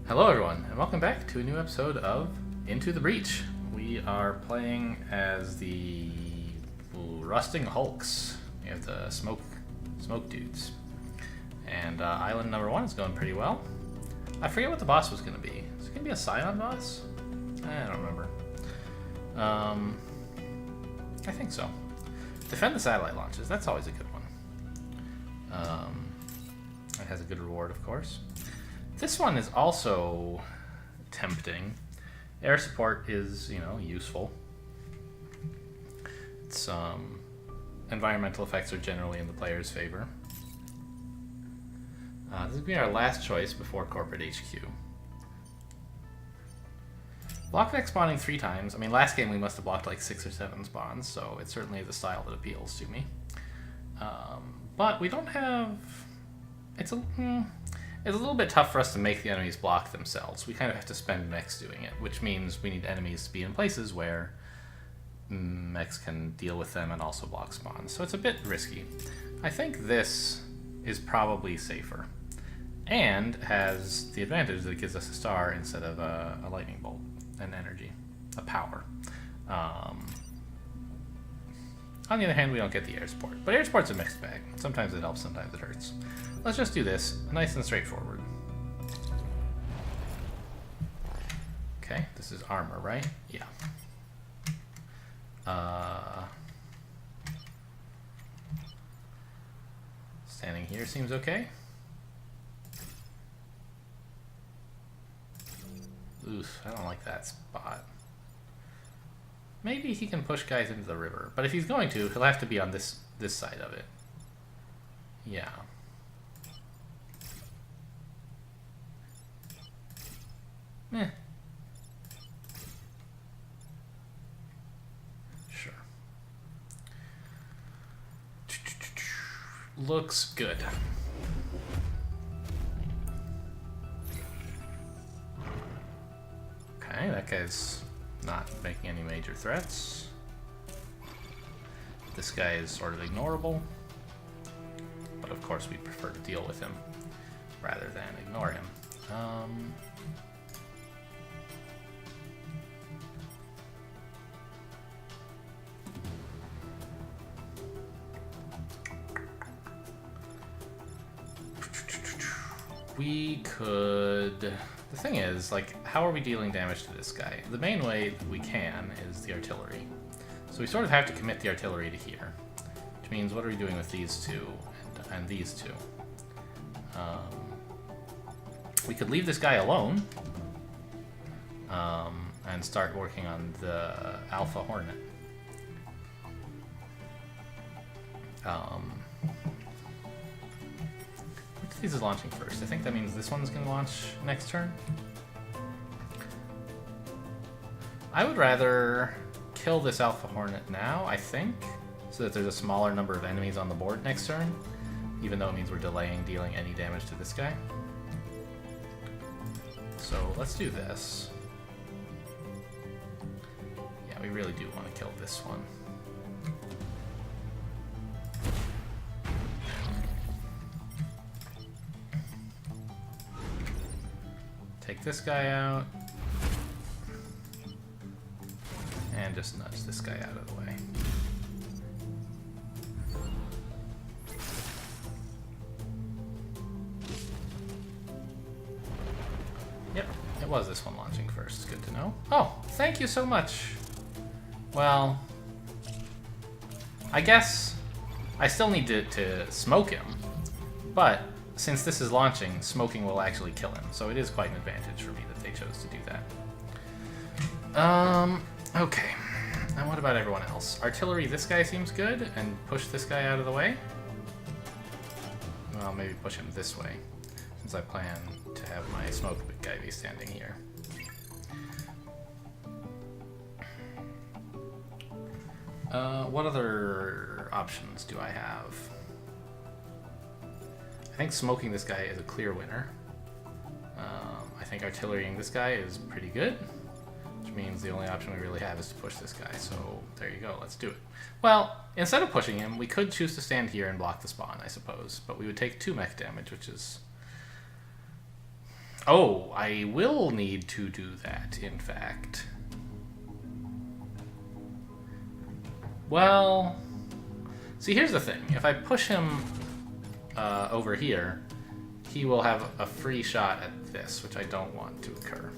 Hello everyone, and welcome back to a new episode of Into the Breach. We are playing as the Rusting Hulks. We have the smoke dudes. And island number 1 is going pretty well. I forget what the boss was going to be. Is it going to be a Scion boss? I don't remember. I think so. Defend the satellite launches, that's always a good one. It has a good reward, of course. This one is also tempting. Air support is, useful. It's environmental effects are generally in the player's favor. This would be our last choice before corporate HQ. Block deck spawning 3 times. I mean, last game we must have blocked like 6 or 7 spawns, so it certainly is a style that appeals to me. But we don't have. It's a little bit tough for us to make the enemies block themselves. We kind of have to spend mechs doing it, which means we need enemies to be in places where mechs can deal with them and also block spawns. So it's a bit risky. I think this is probably safer and has the advantage that it gives us a star instead of a lightning bolt, an energy, a power. On the other hand, we don't get the air support. But air support's a mixed bag. Sometimes it helps, sometimes it hurts. Let's just do this, nice and straightforward. Okay, this is armor, right? Yeah. Standing here seems okay. Oof, I don't like that spot. Maybe he can push guys into the river, but if he's going to, he'll have to be on this side of it. Yeah. Eh. Sure. Looks good. Okay, that guy's not making any major threats. This guy is sort of ignorable. But of course we prefer to deal with him rather than ignore him. We could... The thing is, like, how are we dealing damage to this guy? The main way that we can is the artillery. So we sort of have to commit the artillery to here. Which means, what are we doing with these two and these two? We could leave this guy alone and start working on the Alpha Hornet. Which of these is launching first? I think that means this one's going to launch next turn. I would rather kill this Alpha Hornet now, I think, so that there's a smaller number of enemies on the board next turn, even though it means we're delaying dealing any damage to this guy. So let's do this. Yeah, we really do want to kill this one. Take this guy out. And just nudge this guy out of the way. Yep, it was this one launching first. Good to know. Oh, thank you so much. Well, I guess I still need to smoke him, but since this is launching, smoking will actually kill him, so it is quite an advantage for me that they chose to do that. Okay. And what about everyone else? Artillery, this guy seems good, and push this guy out of the way. Well, maybe push him this way, since I plan to have my smoke guy be standing here. What other options do I have? I think smoking this guy is a clear winner. I think artillerying this guy is pretty good, which means the only option we really have is to push this guy. So there you go, let's do it. Well, instead of pushing him, we could choose to stand here and block the spawn, I suppose, but we would take 2 mech damage, which is Oh, I will need to do that, in fact. Well, see, here's the thing. If I push him over here, he will have a free shot at this, which I don't want to occur.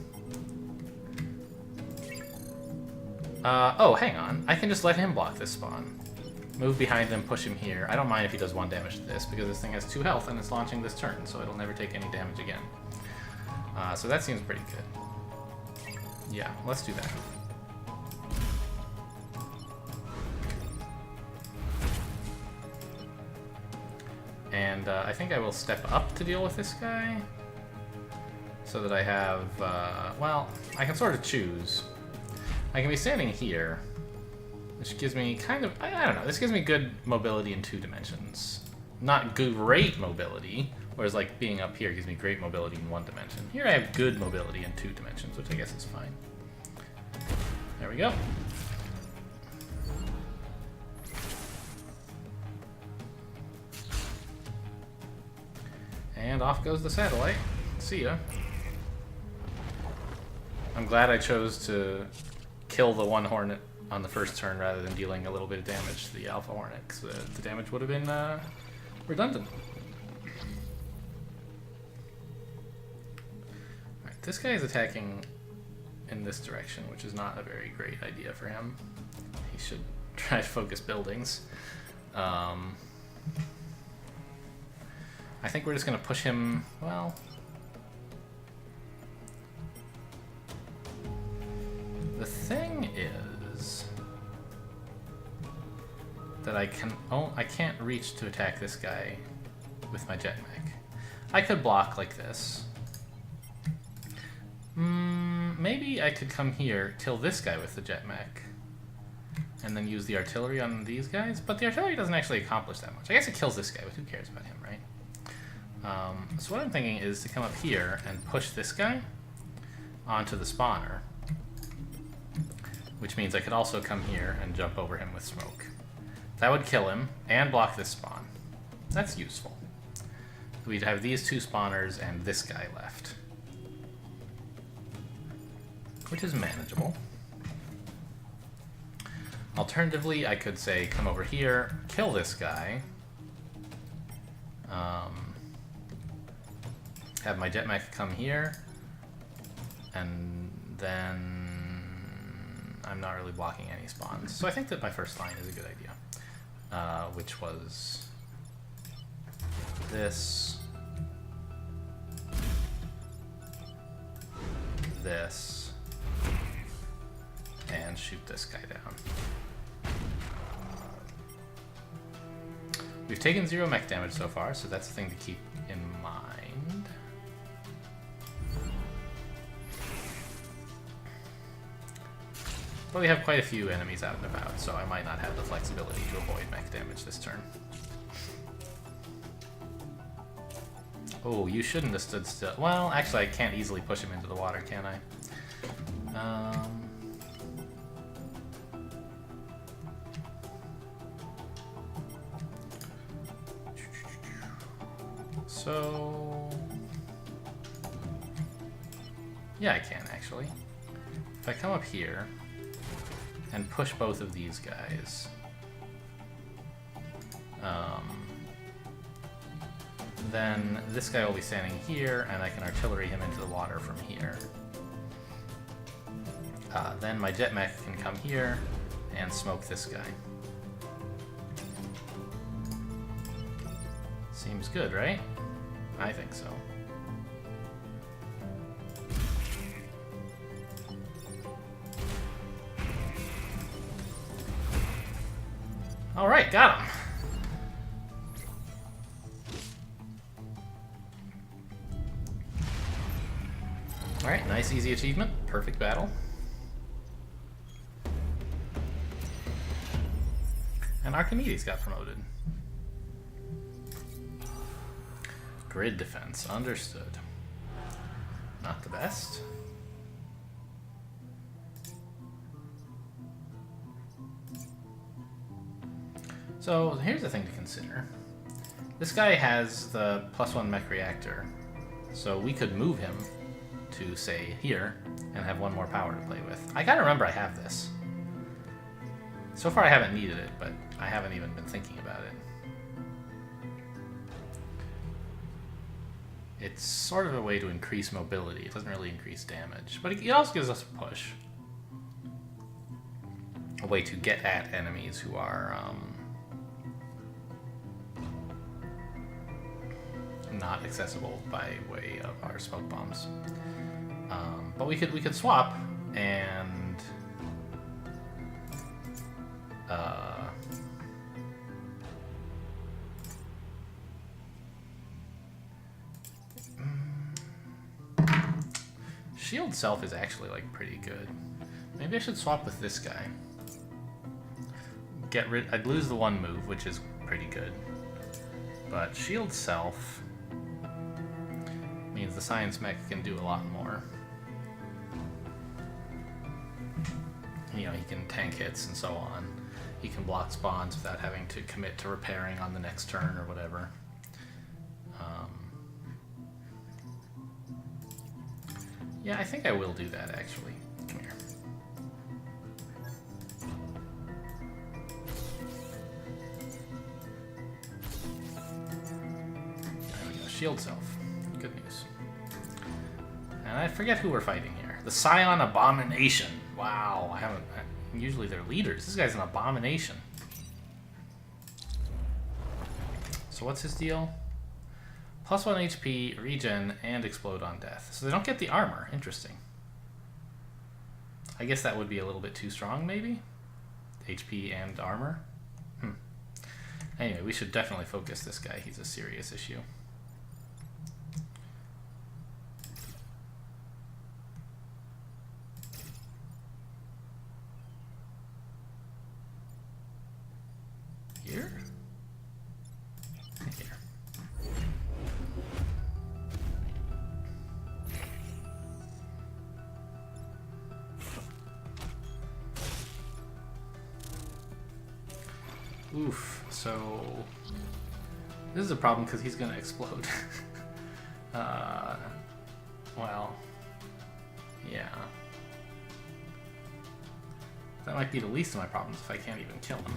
Oh, hang on. I can just let him block this spawn. Move behind him, push him here. I don't mind if he does 1 damage to this, because this thing has 2 health and it's launching this turn, so it'll never take any damage again. So that seems pretty good. Yeah, let's do that. And I think I will step up to deal with this guy, so that I have, well, I can sort of choose. I can be standing here, which gives me kind of, I don't know, this gives me good mobility in 2 dimensions. Not great mobility, whereas like being up here gives me great mobility in 1 dimension. Here I have good mobility in 2 dimensions, which I guess is fine. There we go. And off goes the satellite. See ya. I'm glad I chose to kill the 1 Hornet on the first turn rather than dealing a little bit of damage to the Alpha Hornet, because the damage would have been redundant. Alright, this guy is attacking in this direction, which is not a very great idea for him. He should try to focus buildings. I think we're just going to push him, well... The thing is that I can't reach to attack this guy with my jetmech. I could block like this. Maybe I could come here, kill this guy with the jetmech, and then use the artillery on these guys, but the artillery doesn't actually accomplish that much. I guess it kills this guy, but who cares about him, right? So what I'm thinking is to come up here and push this guy onto the spawner, which means I could also come here and jump over him with smoke. That would kill him and block this spawn. That's useful. We'd have these 2 spawners and this guy left, which is manageable. Alternatively, I could say come over here, kill this guy, have my jetmech come here, and then I'm not really blocking any spawns. So I think that my first line is a good idea, which was this, this, and shoot this guy down. We've taken 0 mech damage so far, so that's the thing to keep in mind. But we have quite a few enemies out and about, so I might not have the flexibility to avoid mech damage this turn. Oh, you shouldn't have stood still. Well, actually I can't easily push him into the water, can I? So... yeah, I can actually. If I come up here and push both of these guys, then this guy will be standing here, and I can artillery him into the water from here. Then my jetmech can come here and smoke this guy. Seems good, right? I think so. Alright, got him. Alright, nice easy achievement. Perfect battle. And Archimedes got promoted. Grid defense, understood. Not the best. So here's the thing to consider. This guy has the +1 mech reactor, so we could move him to, say, here, and have one more power to play with. I gotta remember I have this. So far I haven't needed it, but I haven't even been thinking about it. It's sort of a way to increase mobility. It doesn't really increase damage, but it also gives us a push. A way to get at enemies who are not accessible by way of our smoke bombs. But we could swap and shield self is actually like pretty good. Maybe I should swap with this guy. I'd lose the one move, which is pretty good. But shield self means the science mech can do a lot more. You know, he can tank hits and so on. He can block spawns without having to commit to repairing on the next turn or whatever. Yeah, I think I will do that, actually. Come here. There we go. Shield self. Good news. And I forget who we're fighting here. The Scion Abomination. Wow, I haven't... Usually they're leaders. This guy's an abomination. So what's his deal? +1 HP, regen, and explode on death. So they don't get the armor. Interesting. I guess that would be a little bit too strong, maybe? HP and armor? Anyway, we should definitely focus this guy. He's a serious issue. Here? Here. Oof, so this is a problem because he's gonna explode. Well, yeah. That might be the least of my problems if I can't even kill him.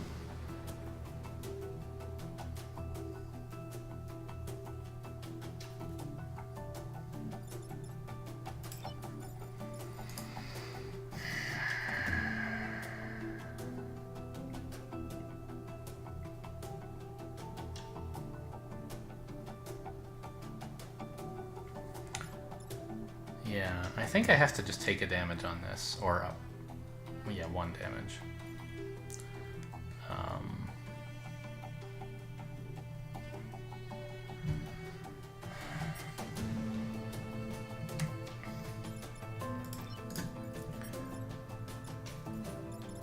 Yeah, I think I have to just take a damage on this, or yeah, 1 damage.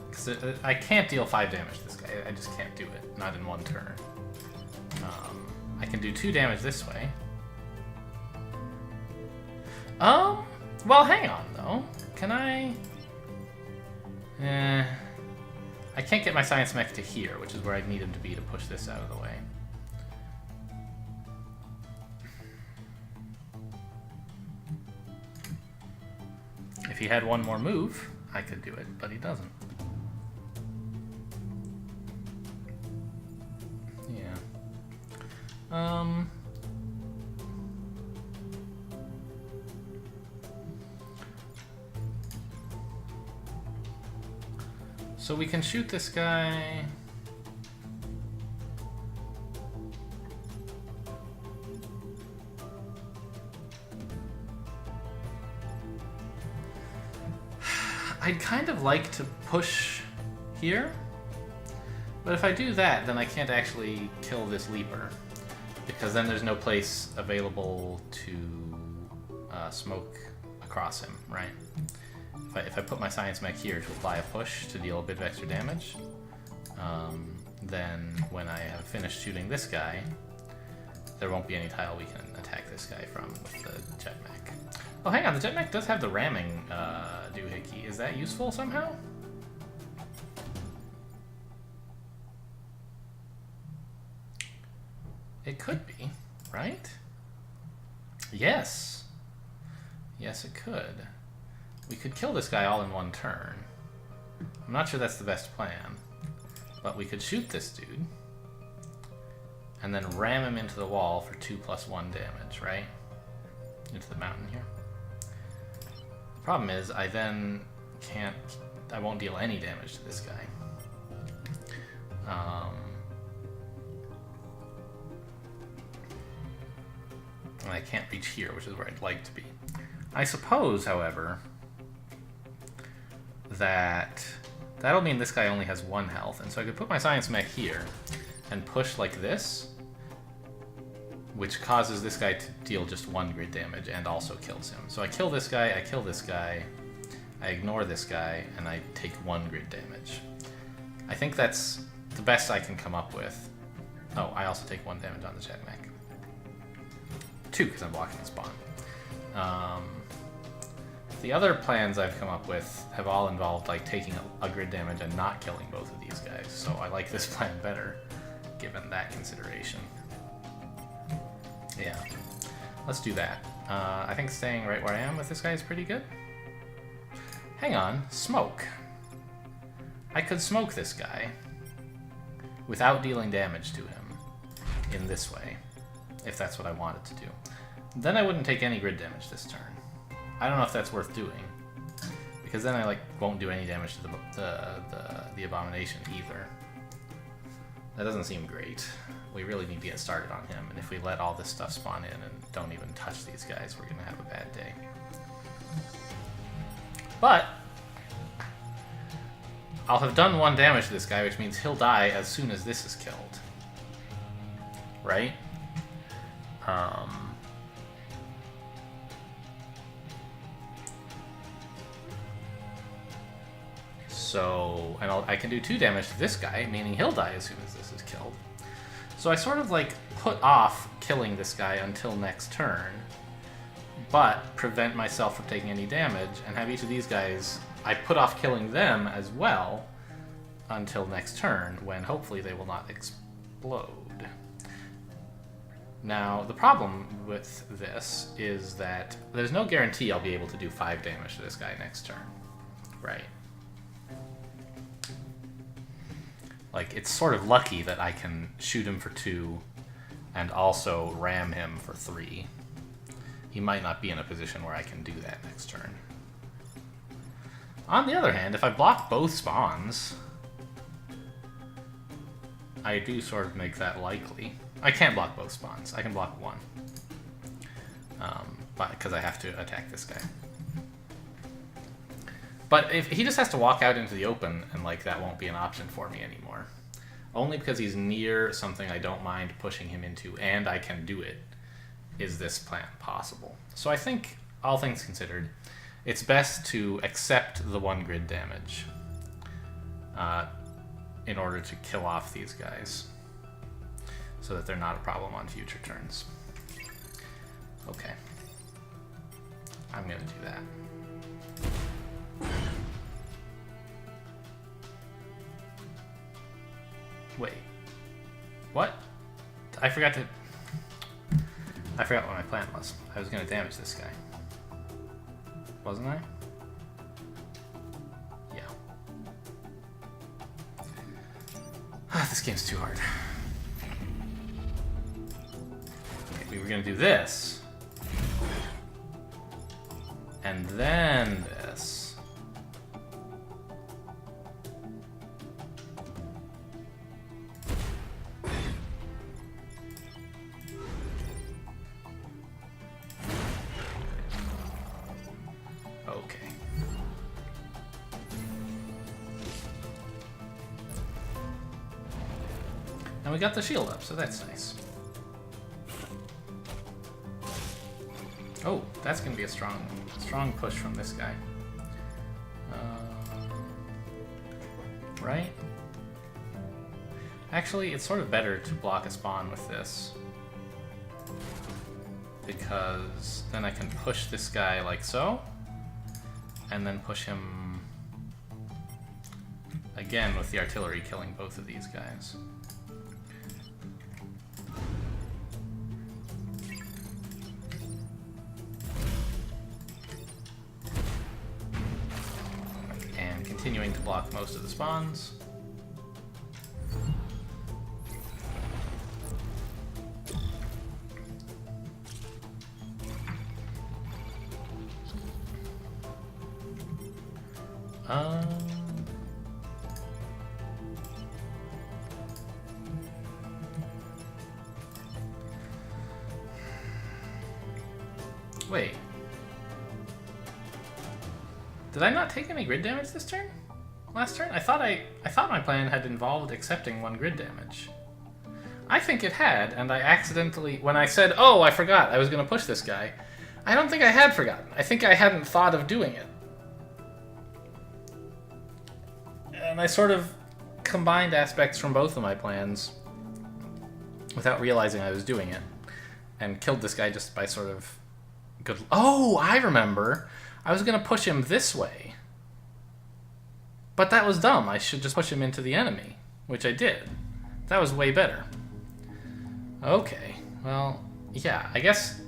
Because I can't deal 5 damage to this guy. I just can't do it, not in 1 turn. I can do 2 damage this way. Well, hang on, though. Can I... I can't get my science mech to here, which is where I'd need him to be to push this out of the way. If he had 1 more move, I could do it, but he doesn't. Yeah. So we can shoot this guy. I'd kind of like to push here, but if I do that, then I can't actually kill this leaper, because then there's no place available to smoke across him, right? If I put my science mech here to apply a push to deal a bit of extra damage, then when I have finished shooting this guy, there won't be any tile we can attack this guy from with the jet mech. Oh, hang on, the jet mech does have the ramming doohickey. Is that useful somehow? It could be, right? Yes. Yes, it could. We could kill this guy all in one turn. I'm not sure that's the best plan. But we could shoot this dude. And then ram him into the wall for 2+1 damage, right? Into the mountain here. The problem is, I then can't... I won't deal any damage to this guy. And I can't reach here, which is where I'd like to be. I suppose, however, that that'll mean this guy only has 1 health, and so I could put my science mech here and push like this, which causes this guy to deal just 1 grid damage and also kills him. So I kill this guy, I kill this guy, I ignore this guy, and I take 1 grid damage. I think that's the best I can come up with. Oh, I also take 1 damage on the Jet Mech. 2, because I'm blocking the spawn. The other plans I've come up with have all involved like taking a grid damage and not killing both of these guys, so I like this plan better, given that consideration. Yeah, let's do that. I think staying right where I am with this guy is pretty good. Hang on, smoke. I could smoke this guy without dealing damage to him in this way, if that's what I wanted to do. Then I wouldn't take any grid damage this turn. I don't know if that's worth doing, because then I like won't do any damage to the abomination either. That doesn't seem great. We really need to get started on him, and if we let all this stuff spawn in and don't even touch these guys, we're gonna have a bad day. But I'll have done 1 damage to this guy, which means he'll die as soon as this is killed. Right? So, and I can do 2 damage to this guy, meaning he'll die as soon as this is killed. So I sort of like put off killing this guy until next turn, but prevent myself from taking any damage, and have each of these guys, I put off killing them as well until next turn, when hopefully they will not explode. Now, the problem with this is that there's no guarantee I'll be able to do 5 damage to this guy next turn, right? Like, it's sort of lucky that I can shoot him for 2 and also ram him for 3. He might not be in a position where I can do that next turn. On the other hand, if I block both spawns, I do sort of make that likely. I can't block both spawns. I can block 1. But because I have to attack this guy. But if he just has to walk out into the open, and like that won't be an option for me anymore. Only because he's near something I don't mind pushing him into, and I can do it, is this plan possible. So I think, all things considered, it's best to accept the 1 grid damage in order to kill off these guys, so that they're not a problem on future turns. Okay. I'm gonna do that. Wait. What? I forgot what my plan was. I was gonna damage this guy. Wasn't I? Yeah. This game's too hard. Okay, we were gonna do this. And then this. And we got the shield up, so that's nice. Oh, that's gonna be a strong push from this guy. Right? Actually, it's sort of better to block a spawn with this, because then I can push this guy like so, and then push him again with the artillery, killing both of these guys. continuing to block most of the spawns. Wait. Did I not take any grid damage this turn? Last turn? I thought my plan had involved accepting 1 grid damage. I think it had, and I accidentally, when I said, oh, I forgot I was going to push this guy, I don't think I had forgotten. I think I hadn't thought of doing it. And I sort of combined aspects from both of my plans without realizing I was doing it, and killed this guy just by sort of good... Oh, I remember! I was going to push him this way. But that was dumb. I should just push him into the enemy, which I did. That was way better. Okay, well, yeah, I guess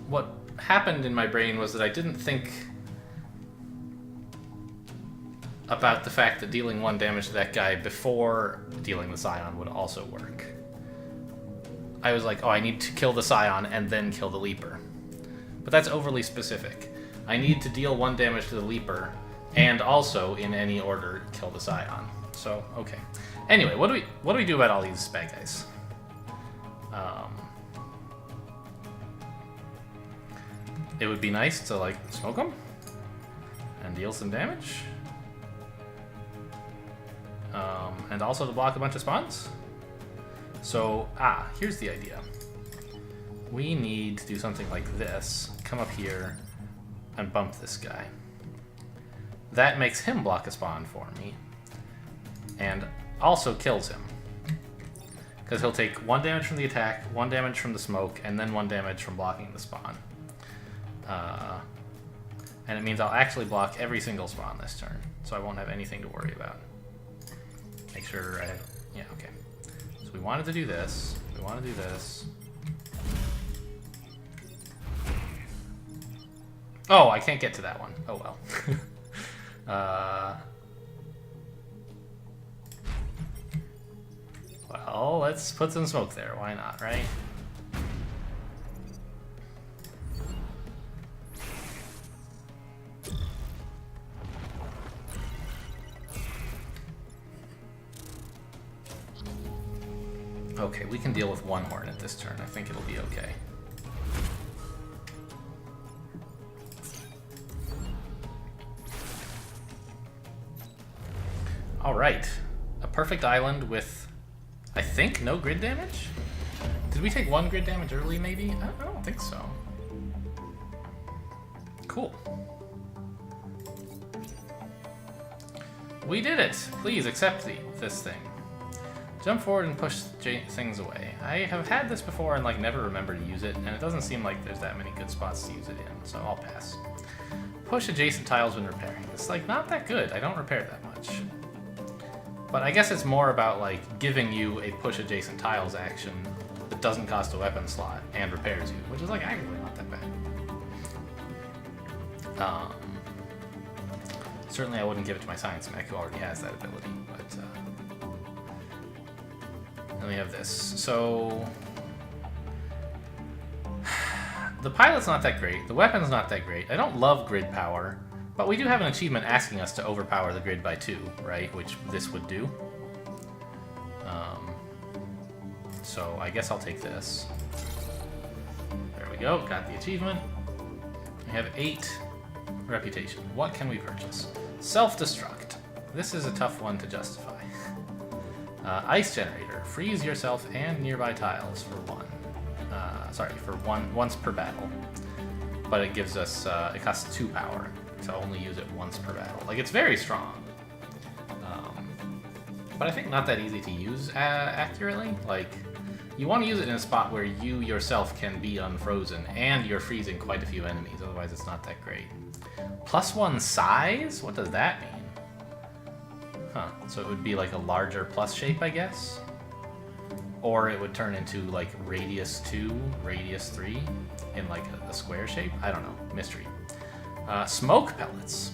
what happened in my brain was that I didn't think about the fact that dealing 1 damage to that guy before dealing the Scion would also work. I was like, oh, I need to kill the Scion and then kill the Leaper. But that's overly specific. I need to deal 1 damage to the Leaper and also, in any order, kill the Scion. So, okay. Anyway, what do we do about all these bad guys? It would be nice to, like, smoke them and deal some damage. And also to block a bunch of spawns. So, here's the idea. We need to do something like this. Come up here and bump this guy. That makes him block a spawn for me. And also kills him. Because he'll take 1 damage from the attack, 1 damage from the smoke, and then 1 damage from blocking the spawn. And it means I'll actually block every single spawn this turn, so I won't have anything to worry about. Make sure I have... Yeah, okay. So we wanted to do this. We want to do this. Oh, I can't get to that one. Oh well. Well, let's put some smoke there. Why not, right? Okay, we can deal with 1 Hornet this turn. I think it'll be okay. Alright. A perfect island with, I think, no grid damage? Did we take 1 grid damage early, maybe? I don't think so. Cool. We did it! Please accept this thing. Jump forward and push things away. I have had this before and, like, never remember to use it, and it doesn't seem like there's that many good spots to use it in, so I'll pass. Push adjacent tiles when repairing. It's, like, not that good. I don't repair that much. But I guess it's more about, like, giving you a push adjacent tiles action that doesn't cost a weapon slot and repairs you, which is, like, actually not that bad. Certainly I wouldn't give it to my science mech, who already has that ability, but, then we have this. So the pilot's not that great. The weapon's not that great. I don't love grid power, but we do have an achievement asking us to overpower the grid by 2, right? Which this would do. So I guess I'll take this. There we go. Got the achievement. We have 8 reputation. What can we purchase? Self-destruct. This is a tough one to justify. Ice generator. Freeze yourself and nearby tiles for 1. Once per battle. But it gives us, it costs 2 power to only use it once per battle. Like, it's very strong. But I think not that easy to use accurately. Like, you want to use it in a spot where you yourself can be unfrozen and you're freezing quite a few enemies, otherwise it's not that great. +1 size? What does that mean? Huh, so it would be like a larger plus shape, I guess? Or it would turn into like radius 2, radius 3 in like a square shape? I don't know, mystery. Smoke pellets.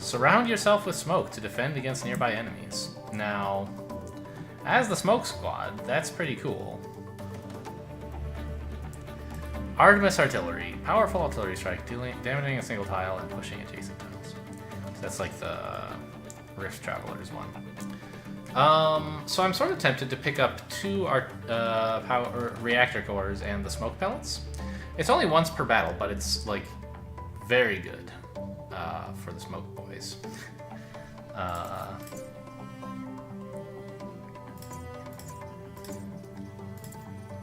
Surround yourself with smoke to defend against nearby enemies. Now, as the smoke squad, that's pretty cool. Artemis Artillery. Powerful artillery strike, damaging a single tile and pushing adjacent tiles. So that's like the Rift Travelers one. So I'm sort of tempted to pick up 2 power reactor cores and the smoke pellets. It's only once per battle, but it's like very good for the smoke boys.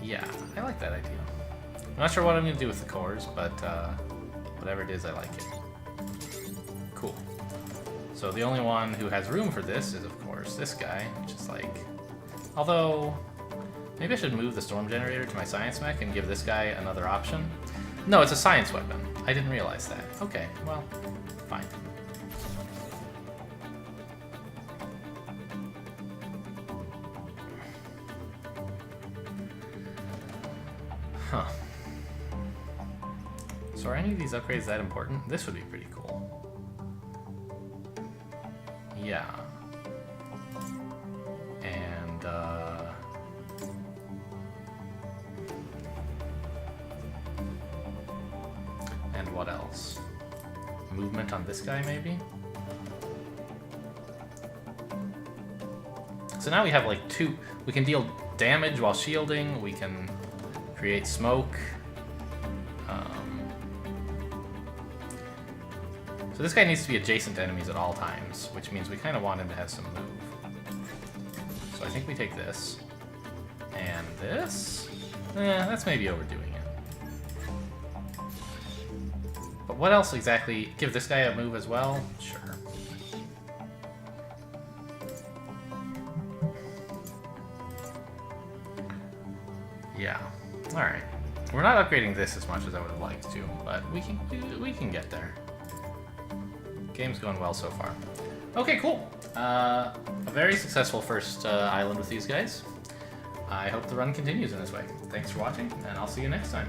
Yeah, I like that idea. I'm not sure what I'm going to do with the cores, but whatever it is, I like it. Cool. So the only one who has room for this is, of course, this guy, which is like... Although, maybe I should move the storm generator to my science mech and give this guy another option. No, it's a science weapon. I didn't realize that. Okay, well, fine. Huh. So are any of these upgrades that important? This would be pretty cool. Yeah. And, and what else? Movement on this guy, maybe? So now we have like 2... We can deal damage while shielding, we can create smoke. So this guy needs to be adjacent to enemies at all times, which means we kind of want him to have some move. So I think we take this. And this? That's maybe overdoing it. But what else exactly? Give this guy a move as well? Sure. Yeah. Alright. We're not upgrading this as much as I would have liked to, but we can get there. Game's going well so far. Okay, cool. A very successful first island with these guys. I hope the run continues in this way. Thanks for watching, and I'll see you next time.